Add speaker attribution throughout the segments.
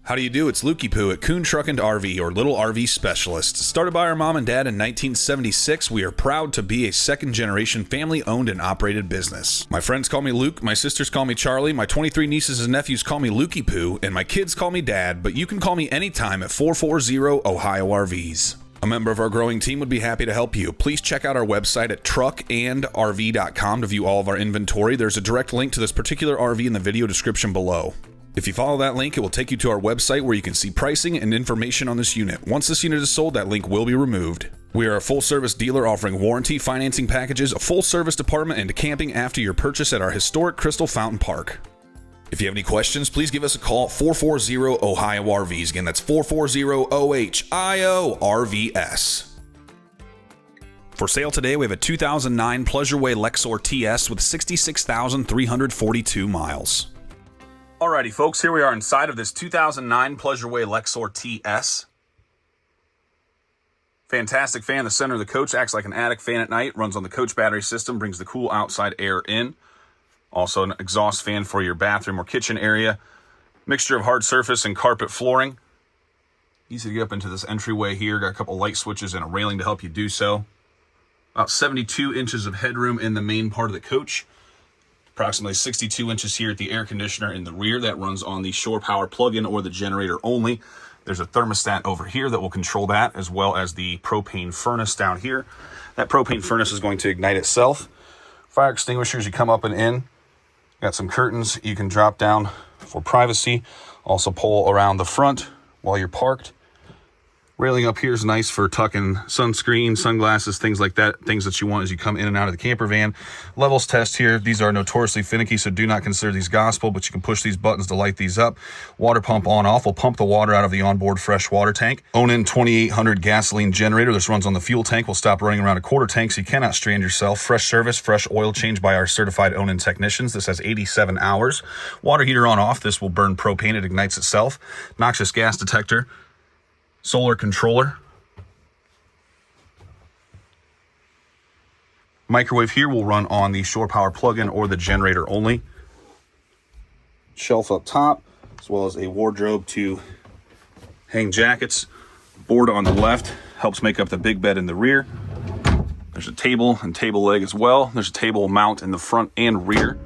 Speaker 1: How do you do? It's Lukey Poo at Kuhn Truck and RV, or Little RV Specialist. Started by our mom and dad in 1976, we are proud to be a second-generation family-owned and operated business. My friends call me Luke, my sisters call me Charlie, my 23 nieces and nephews call me Lukey Poo, and my kids call me Dad, but you can call me anytime at 440 Ohio RVs. A member of our growing team would be happy to help you. Please check out our website at truckandrv.com to view all of our inventory. There's a direct link to this particular RV in the video description below. If you follow that link, it will take you to our website where you can see pricing and information on this unit. Once this unit is sold, that link will be removed. We are a full-service dealer offering warranty, financing packages, a full-service department, and camping after your purchase at our historic Crystal Fountain Park. If you have any questions, please give us a call at 440 Ohio RVs. Again, that's 440 OHIO RVS. For sale today, we have a 2009 Pleasureway Lexor-TS with 66,342 miles. Alrighty, folks, here we are inside of this 2009 Pleasureway Lexor-TS. Fantastic fan. The center of the coach acts like an attic fan at night, runs on the coach battery system, brings the cool outside air in. Also an exhaust fan for your bathroom or kitchen area. Mixture of hard surface and carpet flooring. Easy to get up into this entryway here. Got a couple light switches and a railing to help you do so. About 72 inches of headroom in the main part of the coach. Approximately 62 inches here at the air conditioner in the rear. That runs on the shore power plug-in or the generator only. There's a thermostat over here that will control that, as well as the propane furnace down here. That propane furnace is going to ignite itself. Fire extinguishers, you come up and in. Got some curtains you can drop down for privacy. Also pull around the front while you're parked. Railing up here is nice for tucking sunscreen, sunglasses, things like that. Things that you want as you come in and out of the camper van. Levels test here. These are notoriously finicky, so do not consider these gospel, but you can push these buttons to light these up. Water pump on off will pump the water out of the onboard fresh water tank. Onan 2800 gasoline generator. This runs on the fuel tank. Will stop running around a quarter tank, so you cannot strand yourself. Fresh service, fresh oil change by our certified Onan technicians. This has 87 hours. Water heater on off. This will burn propane. It ignites itself. Noxious gas detector. Solar controller. Microwave here will run on the shore power plug-in or the generator only. Shelf up top, as well as a wardrobe to hang jackets. Board on the left helps make up the big bed in the rear. There's a table and table leg as well. There's a table mount in the front and rear.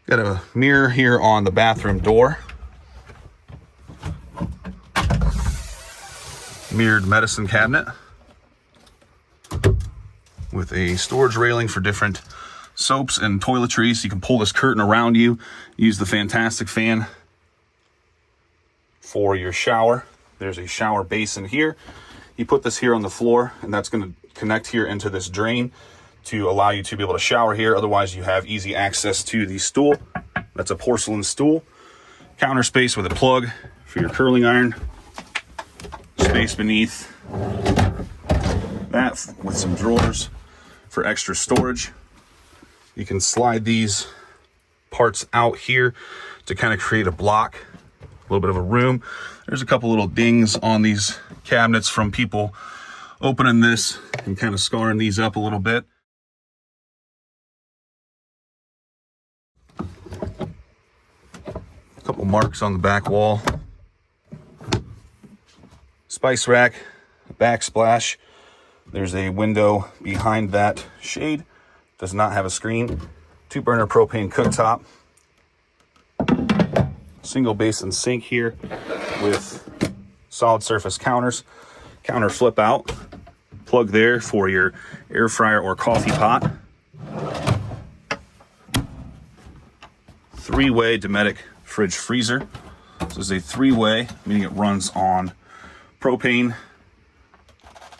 Speaker 1: Got a mirror here on the bathroom door. Mirrored medicine cabinet with a storage railing for different soaps and toiletries. You can pull this curtain around you. Use the fantastic fan for your shower. There's a shower basin here. You put this here on the floor, and that's going to connect here into this drain to allow you to be able to shower here. Otherwise, you have easy access to the stool. That's a porcelain stool. Counter space with a plug for your curling iron. Space beneath that with some drawers for extra storage. You can slide these parts out here to kind of create a block, a little bit of a room. There's a couple little dings on these cabinets from people opening this and kind of scarring these up a little bit. A couple marks on the back wall. Spice rack, backsplash. There's a window behind that shade. Does not have a screen. 2-burner propane cooktop. Single basin sink here with solid surface counters. Counter flip out. Plug there for your air fryer or coffee pot. 3-way Dometic fridge freezer. This is a 3-way, meaning it runs on propane,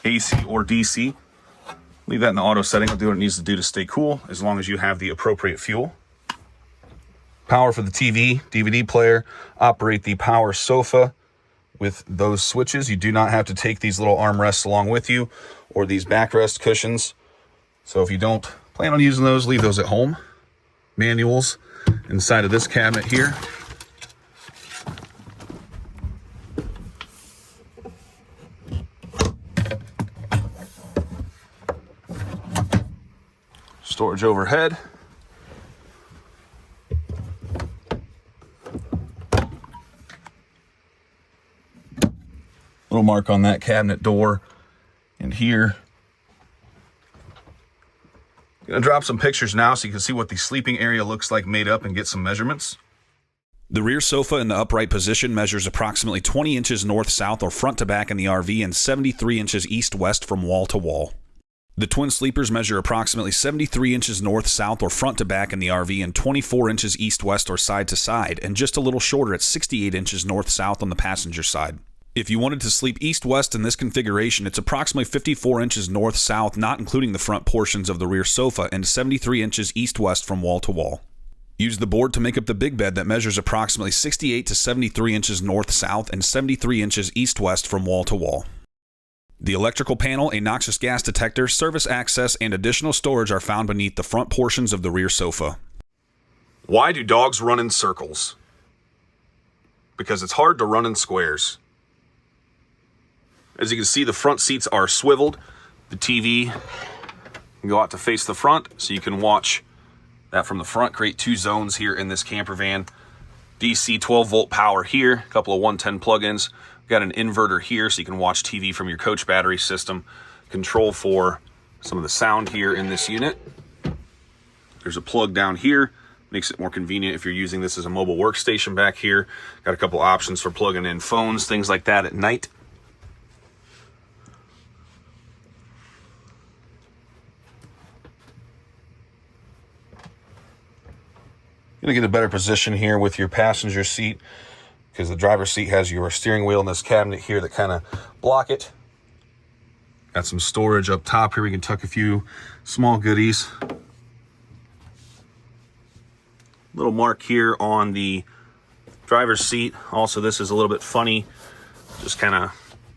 Speaker 1: AC, or DC. Leave that in the auto setting. It'll do what it needs to do to stay cool, as long as you have the appropriate fuel. Power for the TV, DVD player. Operate the power sofa with those switches. You do not have to take these little armrests along with you, or these backrest cushions. So if you don't plan on using those, leave those at home. Manuals inside of this cabinet here. Storage overhead. Little mark on that cabinet door. And here. Gonna drop some pictures now so you can see what the sleeping area looks like made up and get some measurements. The rear sofa in the upright position measures approximately 20 inches north-south or front to back in the RV and 73 inches east-west from wall to wall. The twin sleepers measure approximately 73 inches north-south or front to back in the RV and 24 inches east-west or side to side, and just a little shorter at 68 inches north-south on the passenger side. If you wanted to sleep east-west in this configuration, it's approximately 54 inches north-south, not including the front portions of the rear sofa, and 73 inches east-west from wall to wall. Use the board to make up the big bed that measures approximately 68 to 73 inches north-south and 73 inches east-west from wall to wall. The electrical panel, a noxious gas detector, service access, and additional storage are found beneath the front portions of the rear sofa. Why do dogs run in circles? Because it's hard to run in squares. As you can see, the front seats are swiveled. The TV can go out to face the front, so you can watch that from the front. Create two zones here in this camper van. DC 12-volt power here, a couple of 110 plug-ins. Got an inverter here so you can watch TV from your coach battery system. Control for some of the sound here in this unit. There's a plug down here. Makes it more convenient if you're using this as a mobile workstation back here. Got a couple options for plugging in phones, things like that at night. You're gonna get a better position here with your passenger seat, because the driver's seat has your steering wheel and this cabinet here that kind of block it. Got some storage up top here. We can tuck a few small goodies. Little mark here on the driver's seat. Also, this is a little bit funny. Just kind of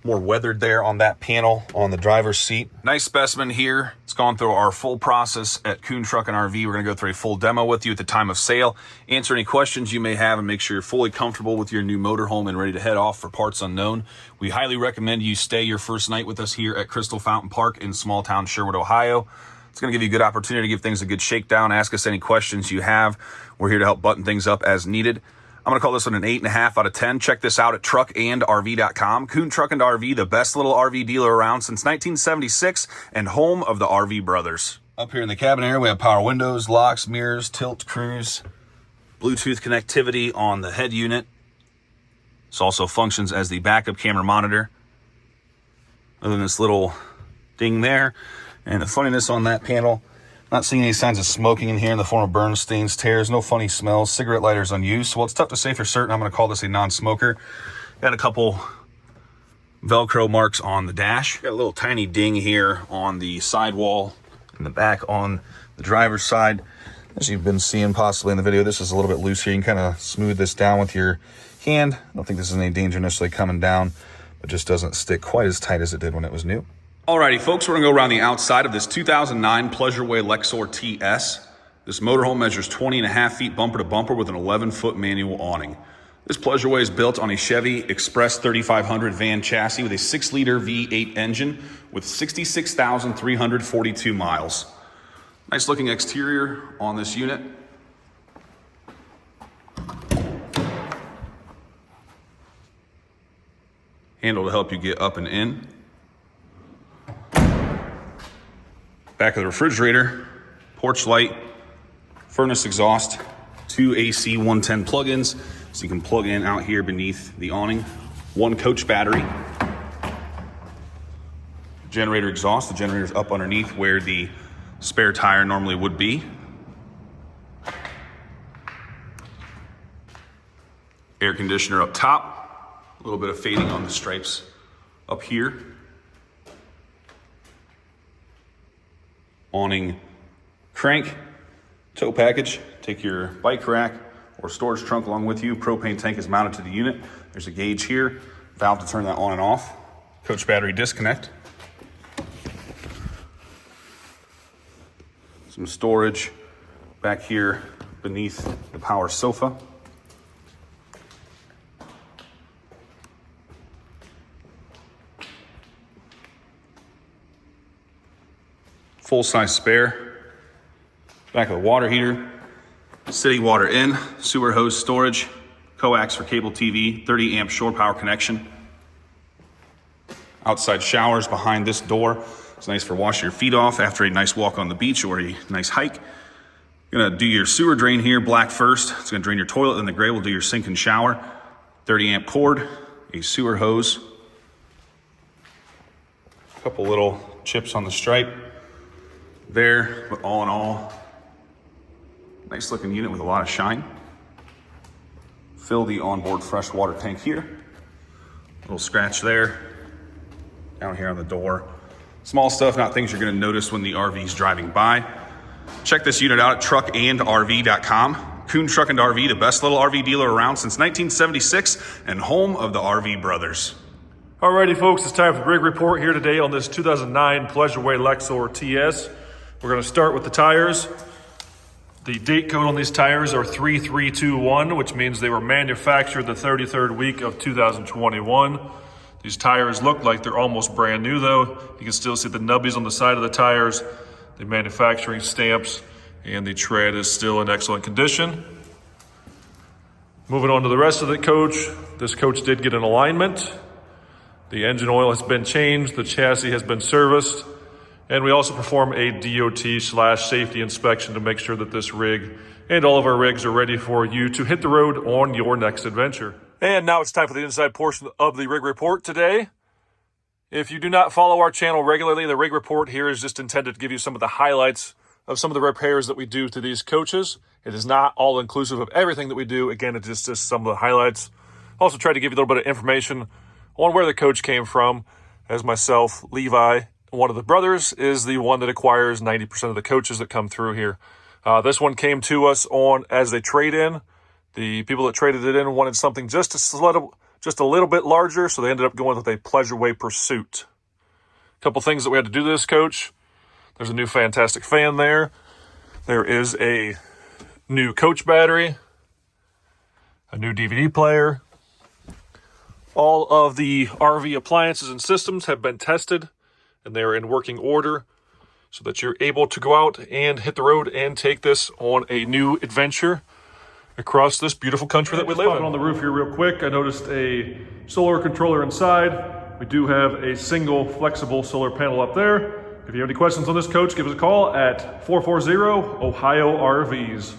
Speaker 1: more weathered there on that panel on the driver's seat. Nice specimen here. It's gone through our full process at Kuhn Truck and RV. We're going to go through a full demo with you at the time of sale, answer any questions you may have, and make sure you're fully comfortable with your new motorhome and ready to head off for parts unknown. We highly recommend you stay your first night with us here at Crystal Fountain Park in small town Sherwood, Ohio. It's going to give you a good opportunity to give things a good shakedown. Ask us any questions you have. We're here to help button things up as needed. I'm going to call this one an 8.5 out of 10. Check this out at truckandrv.com. Kuhn Truck and RV, the best little RV dealer around since 1976 and home of the RV brothers. Up here in the cabin area, we have power windows, locks, mirrors, tilt, cruise, Bluetooth connectivity on the head unit. This also functions as the backup camera monitor. Other than this little ding there, and the funniness on that panel, not seeing any signs of smoking in here in the form of burn stains, tears, no funny smells. Cigarette lighters unused. Well, it's tough to say for certain. I'm going to call this a non-smoker. Got a couple Velcro marks on the dash. Got a little tiny ding here on the sidewall in the back on the driver's side. As you've been seeing possibly in the video, this is a little bit loose here. You can kind of smooth this down with your hand. I don't think this is any danger necessarily coming down, but just doesn't stick quite as tight as it did when it was new. Alrighty, folks, we're gonna go around the outside of this 2009 Pleasureway Lexor-TS. This motorhome measures 20.5 feet bumper to bumper with an 11-foot manual awning. This Pleasureway is built on a Chevy Express 3500 van chassis with a 6-liter V8 engine with 66,342 miles. Nice looking exterior on this unit. Handle to help you get up and in. Back of the refrigerator, porch light, furnace exhaust, 2 AC 110 plug-ins, so you can plug in out here beneath the awning. 1 coach battery. Generator exhaust, the generator's up underneath where the spare tire normally would be. Air conditioner up top, a little bit of fading on the stripes up here. Awning crank, tow package, take your bike rack or storage trunk along with you. Propane tank is mounted to the unit. There's a gauge here, valve to turn that on and off. Coach battery disconnect. Some storage back here beneath the power sofa. Full-size spare. Back of the water heater. City water in. Sewer hose storage. Coax for cable TV. 30 amp shore power connection. Outside showers behind this door. It's nice for washing your feet off after a nice walk on the beach or a nice hike. You're gonna do your sewer drain here, black first. It's gonna drain your toilet, then the gray will do your sink and shower. 30 amp cord, a sewer hose. A couple little chips on the stripe there, but all in all, nice looking unit with a lot of shine. Fill the onboard freshwater tank here. Little scratch there, down here on the door. Small stuff, not things you're gonna notice when the RV's driving by. Check this unit out at truckandrv.com. Kuhn Truck and RV, the best little RV dealer around since 1976 and home of the RV brothers.
Speaker 2: Alrighty folks, it's time for the rig report here today on this 2009 Pleasureway Lexor-TS. We're gonna start with the tires. The date code on these tires are 3321, which means they were manufactured the 33rd week of 2021. These tires look like they're almost brand new though. You can still see the nubbies on the side of the tires, the manufacturing stamps, and the tread is still in excellent condition. Moving on to the rest of the coach. This coach did get an alignment. The engine oil has been changed, the chassis has been serviced, and we also perform a DOT/safety inspection to make sure that this rig and all of our rigs are ready for you to hit the road on your next adventure. And now it's time for the inside portion of the rig report today. If you do not follow our channel regularly, the rig report here is just intended to give you some of the highlights of some of the repairs that we do to these coaches. It is not all inclusive of everything that we do. Again, it's just some of the highlights. Also try to give you a little bit of information on where the coach came from, as myself, Levi, one of the brothers, is the one that acquires 90% of the coaches that come through here. This one came to us on as a trade-in. The people that traded it in wanted something just a little bit larger, so they ended up going with a Pleasureway Pursuit. A couple things that we had to do to this coach. There's a new fantastic fan there. There is a new coach battery, a new DVD player. All of the RV appliances and systems have been tested and they are in working order so that you're able to go out and hit the road and take this on a new adventure across this beautiful country that we live in. On the roof here real quick, I noticed a solar controller inside. We do have a single flexible solar panel up there. If you have any questions on this coach, give us a call at 440 Ohio RVs.